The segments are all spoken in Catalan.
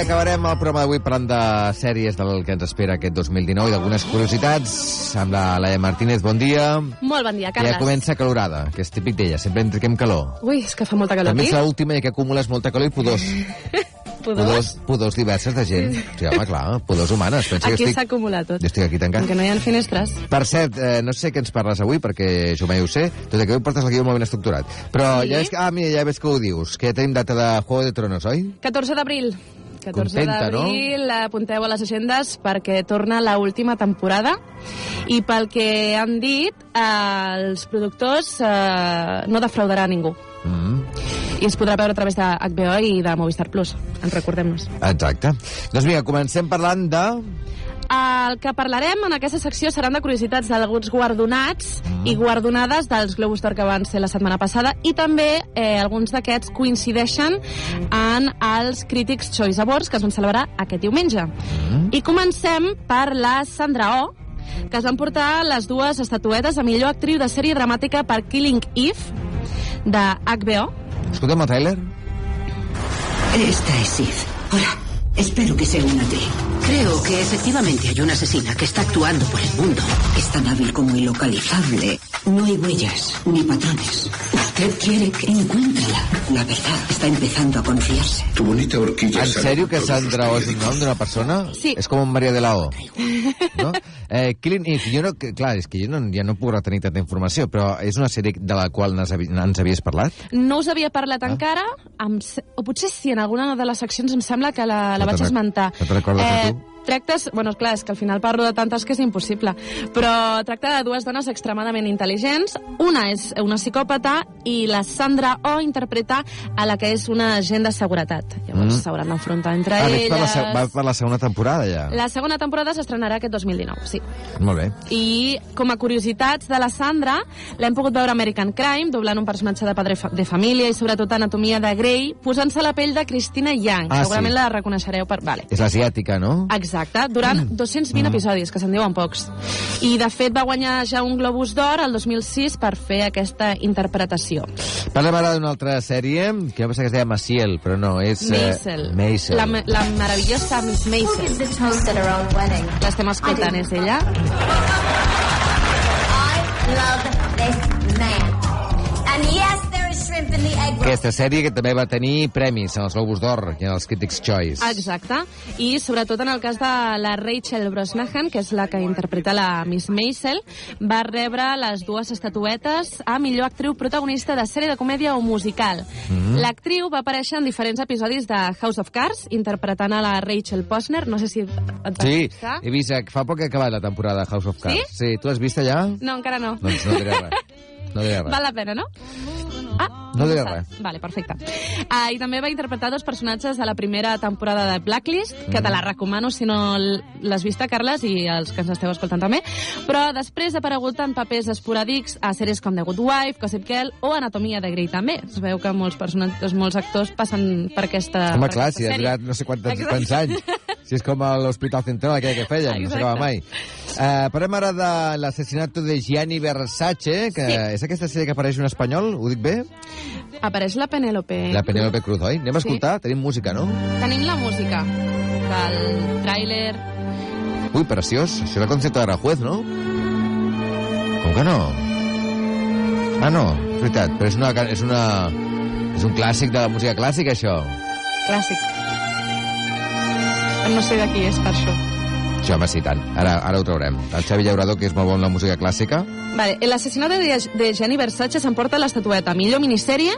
acabarem el programa d'avui parlant de sèries del que ens espera aquest 2019 i d'algunes curiositats amb la Laia Martínez. Bon dia. Molt bon dia, Carles. Ja comença calorada, que és típic d'ella, sempre entrem calor. Ui, és que fa molta calor També aquí. és l'última i que acumules molta calor i pudors. Pudors diverses de gent. Sí, home, clar, pudors humanes. Pensa Aquí que s'ha acumulat tot. Jo estic aquí tancat. Que no hi ha finestres. Per cert, no sé què ens parles avui, perquè jo mai ho sé, tot i que avui portes el guió molt ben estructurat. Però Sí? ja ves que, mira, ja ves que ho dius, que ja tenim data de Juego de Tronos, oi? 14 d'abril. 14 Contenta, d'abril, apunteu a les agendes perquè torna l'última temporada i pel que han dit, els productors no defraudarà ningú. I es podrà veure a través de HBO i de Movistar Plus, en recordem-nos. Exacte. Doncs vinga, comencem parlant de... El que parlarem en aquesta secció seran de curiositats d'alguns guardonats i guardonades dels Globus d'Or que van ser la setmana passada, i també alguns d'aquests coincideixen en els Critics' Choice Awards que es van celebrar aquest diumenge. I comencem per la Sandra Oh, que es van portar les dues estatuetes a millor actriu de sèrie dramàtica per Killing Eve, de HBO. Escoltem el tràiler. Esta es Sid. Hola, espero que se una a ti. Creo que efectivamente hay una asesina que está actuando por el mundo. Es tan hábil como ilocalizable. No hay huellas ni patrones. Usted quiere que encuéntrala. La verdad está empezando a confiarse. Tu bonita horquilla. En sèrio que Sandra Oh és un nom d'una persona? Sí. És com un Maria de la O. No? Killing Eve, jo no, clar, és que jo ja no puc retenir tanta informació, però és una sèrie de la qual ens havies parlat? No us havia parlat encara, o potser sí, en alguna de les seccions em sembla que la vaig esmentar. No te'n recordes de tu? Tractes, bueno, clar, és que al final parlo de tantes que és impossible, però tracta de dues dones extremadament intel·ligents. Una és una psicòpata i la Sandra Oh interpreta a la que és una agent de seguretat. Llavors s'hauran d'enfrontar entre elles. Va per la segona temporada, ja. La segona temporada s'estrenarà aquest 2019, sí. Molt bé. I com a curiositats de la Sandra, l'hem pogut veure a American Crime, doblant un personatge de padre de família i sobretot Anatomia de Grey, posant-se a la pell de Christina Yang. Segurament sí. la reconeixereu per... Vale. És l'asiàtica, no? Exacte, durant 220 episodis, que se'n diuen pocs. I, de fet, va guanyar ja un Globus d'Or el 2006 per fer aquesta interpretació. Parlem ara d'una altra sèrie, que jo pensava que es deia Maciel, però no, és... Maisel. Maisel. La meravellosa Miss Maisel. L'estem escoltant, és ella. I love this man. And yes, there is shrimp in the egg roll. Aquesta sèrie que també va tenir premis en els Globus d'Or i en els Critics' Choice. Exacte. I sobretot en el cas de la Rachel Brosnahan, que és la que interpreta la Miss Maisel, va rebre les dues estatuetes a millor actriu protagonista de sèrie de comèdia o musical. L'actriu va aparèixer en diferents episodis de House of Cards, interpretant a la Rachel Posner. No sé si et vas fixar. He vist que fa poc que ha acabat la temporada de House of Cards. Sí? Tu has vist allà? No, encara no. Doncs no diré res. No diré res. Val la pena, no? No diré res. Vale, perfecte. I també va interpretar dos personatges de la primera temporada de Blacklist, que te la recomano si no l'has vista, Carles, i els que ens esteu escoltant també. Però després ha aparegut en papers esporàdics a sèries com The Good Wife, Gossip Girl o Anatomia de Grey també. Es veu que molts actors passen per aquesta Home, clar, aquesta si ha sèrie. durat no sé quants anys. Si és com a l'Hospital Central, aquell que feien, no s'acaba mai. Parlem ara de l'assassinato de Gianni Versace, que és aquesta sèrie que apareix un espanyol, ho dic bé? Apareix la Penélope. La Penélope Cruz, oi? Anem a escoltar? Tenim música, no? Tenim la música del tràiler. Ui, preciós. Això és el concepte de Aranjuez, no? Com que no? Ah, no, és veritat, però és un clàssic de la música clàssica, això. Clàssic. No sé de qui és, per això. Sí, home, sí, tant. Ara ho traurem. El Xavi Llaurador, que és molt bon la música clàssica. Vale, l'assassinat de Gianni Versace s'emporta l'estatueta millor minissèrie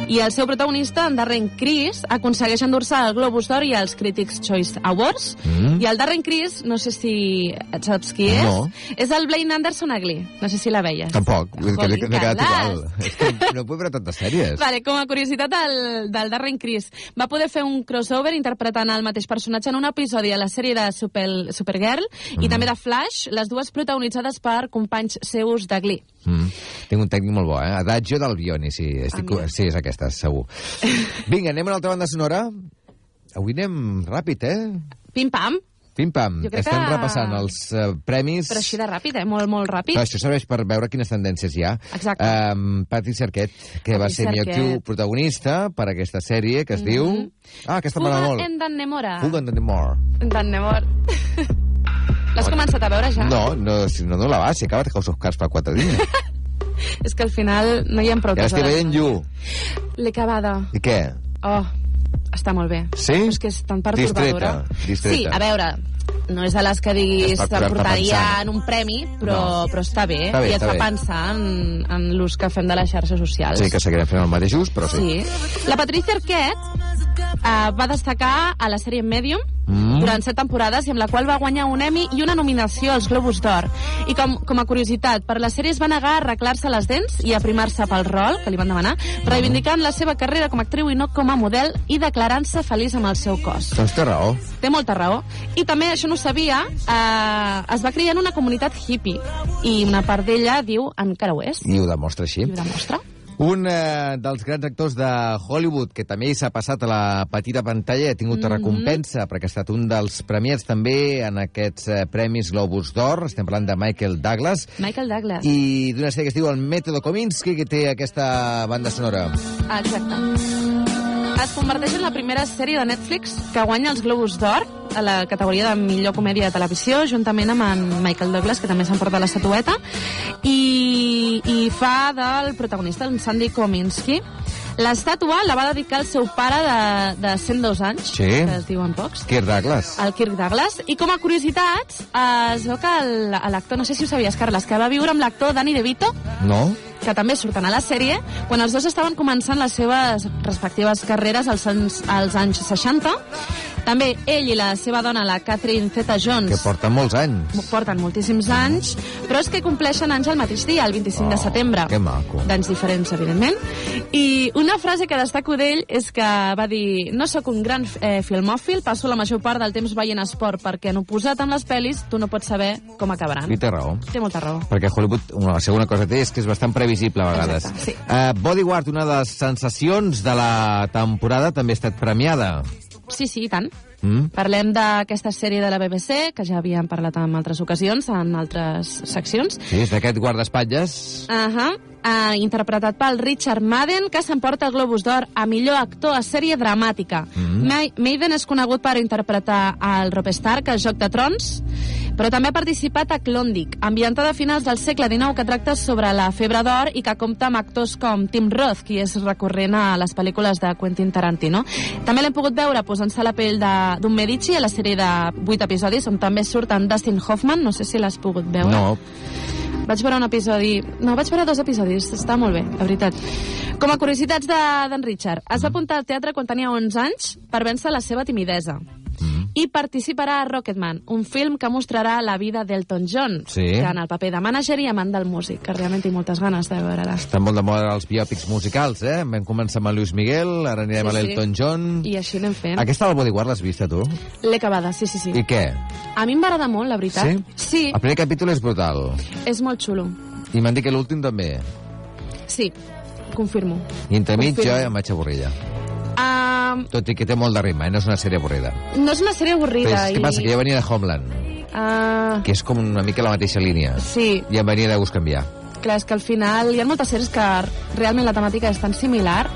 i el seu protagonista, en Darren Criss, aconsegueix endur-se el Globus d'Or i els Critics' Choice Awards. I el Darren Criss, no sé si et saps qui és, No. és el Blaine Anderson a Glee. No sé si la veies. Tampoc, vull dir que Jolín, m'he quedat Carles. igual. És que no puc veure tantes sèries. Vale, com a curiositat del Darren Criss, va poder fer un crossover interpretant el mateix personatge en un episodi a la sèrie de Supergirl i també de Flash, les dues protagonitzades per companys seus de Glee. Tinc un tècnic molt bo, eh? Adagio d'Albioni, sí, sí, és aquesta, segur. Vinga, anem a una altra banda sonora. Avui anem ràpid, eh? Pim-pam. Pim-pam, Jo crec estem que- repassant els premis... Però així de ràpid, molt, molt ràpid. Però això serveix per veure quines tendències hi ha. Exacte. Patricia Arquette, que va ser millor Arquette. actriu protagonista per aquesta sèrie que es diu... Ah, aquesta m'agrada Fuga molt. en Dannemora. Fuga en Dannemora. Dannemora. L'has començat a veure ja? No, si no la va, si acabat House of Cards fa 4 dies. És que al final no hi ha prou Ja l'estic veient lluny. L'he acabada. I què? Oh, està molt bé. Sí? Però és que és tan pertorbadora. Distreta. Sí, a veure, no és de les que diguis És per posar-te portaria pensant. en un premi, però està bé. Està bé, I et està fa bé. pensar en l'ús que fem de les xarxes socials. Sí, que seguirem fent el mateix ús, però sí. Sí. La Patricia Arquette va destacar a la sèrie Medium durant 7 temporades i amb la qual va guanyar un Emmy i una nominació als Globus d'Or. I com a curiositat, per la sèrie es va negar a arreglar-se les dents i a primar-se pel rol que li van demanar, reivindicant la seva carrera com a actriu i no com a model i declarant-se feliç amb el seu cos. Doncs té raó. Té molta raó. I també, això no ho sabia, es va criar en una comunitat hippie i una part d'ella diu encara ho és. I ho demostra així. I ho demostra. Un dels grans actors de Hollywood, que també s'ha passat a la petita pantalla i ha tingut recompensa, perquè ha estat un dels premiats també en aquests premis Globus d'Or. Estem parlant de Michael Douglas. Michael Douglas. I d'una sèrie que es diu El Mètode Kominsky, que té aquesta banda sonora. Exacte. Es converteix en la primera sèrie de Netflix que guanya els Globus d'Or a la categoria de millor comèdia de televisió, juntament amb en Michael Douglas, que també s'emporta l'estatueta, i fa del protagonista, en Sandy Kominsky. L'estàtua la va dedicar al seu pare de 102 anys, Sí. que es diuen pocs, Kirk Douglas. el Kirk Douglas. I com a curiositats, es veu que l'actor, no sé si ho sabies, Carles, que va viure amb l'actor Danny DeVito, No? que també surten a la sèrie, quan els dos estaven començant les seves respectives carreres als anys 60. També ell i la seva dona, la Catherine Zeta-Jones, Que porten molts anys. porten moltíssims anys, però és que compleixen anys el mateix dia, el 25 de setembre. Que maco. D'anys diferents, evidentment. I una frase que destaco d'ell és que va dir: no sóc un gran filmòfil, passo la major part del temps veient esport, perquè en oposat amb les pel·lis tu no pots saber com acabaran. I té raó. Té molta raó. Perquè Hollywood, la segona cosa que té és que és bastant previsible a vegades. Exacte, sí. Bodyguard, una de les sensacions de la temporada, també ha estat premiada. Sí, i tant. Parlem d'aquesta sèrie de la BBC, que ja havíem parlat en altres ocasions, en altres seccions. Sí, és d'aquest guardaespatlles. Interpretat pel Richard Madden, que s'emporta el Globus d'Or a millor actor a sèrie dramàtica. Madden és conegut per interpretar el Robb Stark al Joc de Trons, però també ha participat a Klondike, ambientada a finals del segle XIX, que tracta sobre la febre d'or i que compta amb actors com Tim Roth, qui és recurrent a les pel·lícules de Quentin Tarantino. També l'hem pogut veure posant-se a la pell d'un Medici a la sèrie de 8 episodis, on també surten Dustin Hoffman, no sé si l'has pogut veure. No. Vaig veure un episodi... No, vaig veure 2 episodis. Està molt bé, la veritat. Com a curiositats d'en Richard, es va apuntar al teatre quan tenia 11 anys per vèncer la seva timidesa. I participarà a Rocketman, un film que mostrarà la vida d'Elton John, Sí. que en el paper de mànager i amant del músic, que realment tinc moltes ganes de veure-la. Estan molt de moda els biòpics musicals, eh? Vam començar amb el Luis Miguel, ara anirem a l'Elton John. I així anem fent. Aquesta del Bodyguard l'has vista, tu? L'he acabada, sí. I què? A mi em va agradar molt, la veritat. Sí? Sí, El primer capítol és brutal. és molt xulo. I m'han dit que l'últim també. Sí, confirmo. I entremig Confirmo. jo em vaig avorrida. Tot i que té molt de ritme, no és una sèrie avorrida. No és una sèrie avorrida. Però què passa? Que jo venia de Homeland, que és com una mica la mateixa línia. Sí, I em venia de gust canviar. clar, és que al final hi ha moltes sèries que realment la temàtica és tan similar.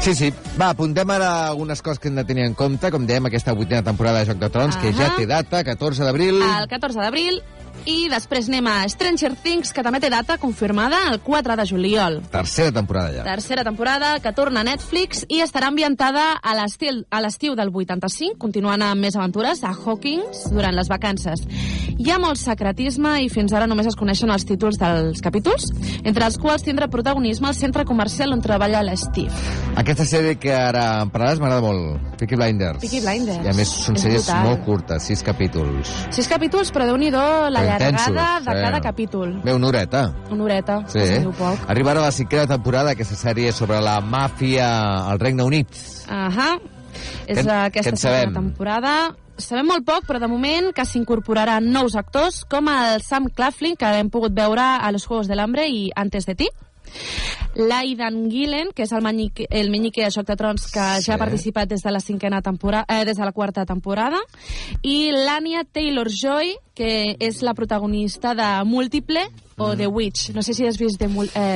Sí. Va, apuntem ara algunes coses que hem de tenir en compte. Com dèiem, aquesta 8ª temporada de Joc de Trons, que ja té data, 14 d'abril. El 14 d'abril. I després anem a Stranger Things, que també té data confirmada el 4 de juliol. Tercera temporada ja. Tercera temporada, que torna a Netflix i estarà ambientada a l'estiu del 85, continuant amb més aventures a Hawkins durant les vacances. Hi ha molt secretisme i fins ara només es coneixen els títols dels capítols, entre els quals tindrà protagonisme el centre comercial on treballa l'Steve. Aquesta sèrie que ara en parlaràs m'agrada molt, Peaky Blinders. Peaky Blinders. I a més són És sèries brutal. molt curtes, 6 capítols. 6 capítols, però Déu-n'hi-do la Però llargada intensos, de cada capítol. Bé, una horeta. Una horeta, Sí. que se'n diu poc. Arriba ara la 5ª temporada, aquesta sèrie sobre la màfia al Regne Unit. Ahà. És Què aquesta en segona sabem? temporada. Sabem molt poc, però de moment que s'incorporaran nous actors, com el Sam Claflin, que hem pogut veure a Los Juegos del Hambre i Antes de ti. l'Aidan Gillen, que és el menyique de Joc de Trons, que ja ha participat des de la des de la quarta temporada, i l'Anya Taylor-Joy, que és la protagonista de Múltiple o The Witch. No sé si has vist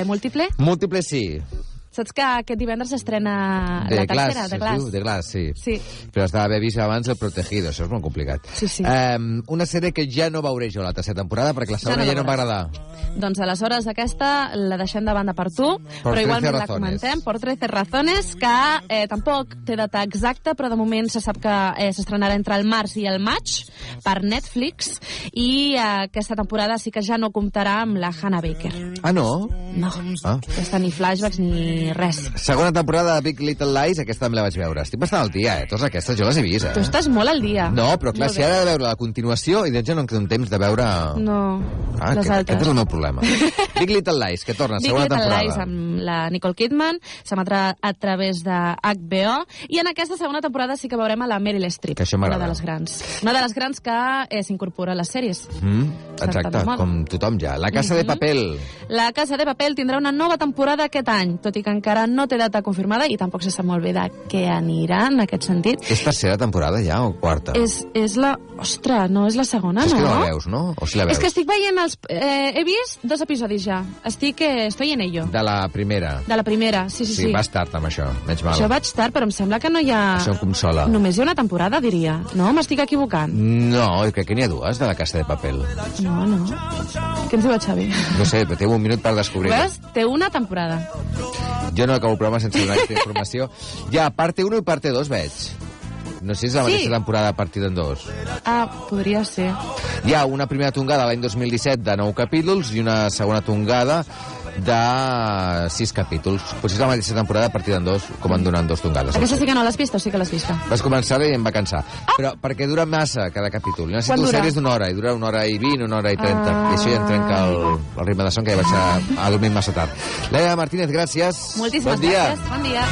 Múltiple. Múltiple, sí. Saps que aquest divendres s'estrena la tercera, de Glass. De Glass, sí. Sí. Però has d'haver vist abans El Protegido, això és molt complicat. Sí. Una sèrie que ja no veuré jo la tercera temporada, perquè la segona ja no m'agrada. Doncs aleshores aquesta la deixem de banda per tu, però igualment la comentem, por 13 razones, que tampoc té data exacta, però de moment se sap que s'estrenarà entre el març i el maig per Netflix, i aquesta temporada sí que ja no comptarà amb la Hannah Baker. Ah, no? No. Aquesta ni flashbacks ni res. Segona temporada de Big Little Lies, aquesta també la vaig veure. Estic bastant al dia, Totes aquestes jo les he vist, Tu estàs molt al dia. No, però clar, si ara he de veure la continuació, i doncs ja no em queda un temps de veure... No, les altres. Aquest és el meu problema. Big Little Lies, que torna, segona temporada. Big Little Lies amb la Nicole Kidman, s'emetrà a través de HBO, i en aquesta segona temporada sí que veurem a la Meryl Streep, que això m'agrada. Una de les grans. Una de les grans que s'incorpora a les sèries. Exacte, com tothom ja. La Casa de Papel. La Casa de Papel tindrà una nova temporada aquest any, tot i que encara no té data confirmada i tampoc se sap molt bé de què anirà en aquest sentit. És tercera temporada ja o quarta? És la... Ostres, no és la segona, és no? És que no la veus, no? O si la veus? És que estic veient els... he vist 2 episodis ja. Estoy en ello. De la primera? De la primera, sí. Sí, vas tard amb això, menys mal. Això vaig tard, però em sembla que no hi ha... Això em consola. Només hi ha una temporada, diria. No? M'estic equivocant. No, crec que n'hi ha 2 de la Casa de Papel. No. Què ens diu el Xavi? No sé, però té un minut per descobrir-ho. Veus? Té una temporada. Jo no acabo el programa sense donar aquesta informació. Ja, parte 1 i parte 2 veig. No sé si és la mateixa temporada partida en 2. Ah, podria ser. Hi ha una primera tongada l'any 2017 de 9 capítols i una segona tongada de 6 capítols. Potser és la mateixa temporada partida en 2, com en donen 2 tongades. Aquesta sí que no l'has vista o sí que l'has vista? Vas començar i em va cansar. Però perquè dura massa cada capítol. Necessito sèries d'1 hora, i dura 1 hora i 20, 1 hora i 30. I això ja em trenca el ritme de son, que ja vaig a dormir massa tard. Laia Martínez, gràcies. Moltíssimes gràcies. Bon dia.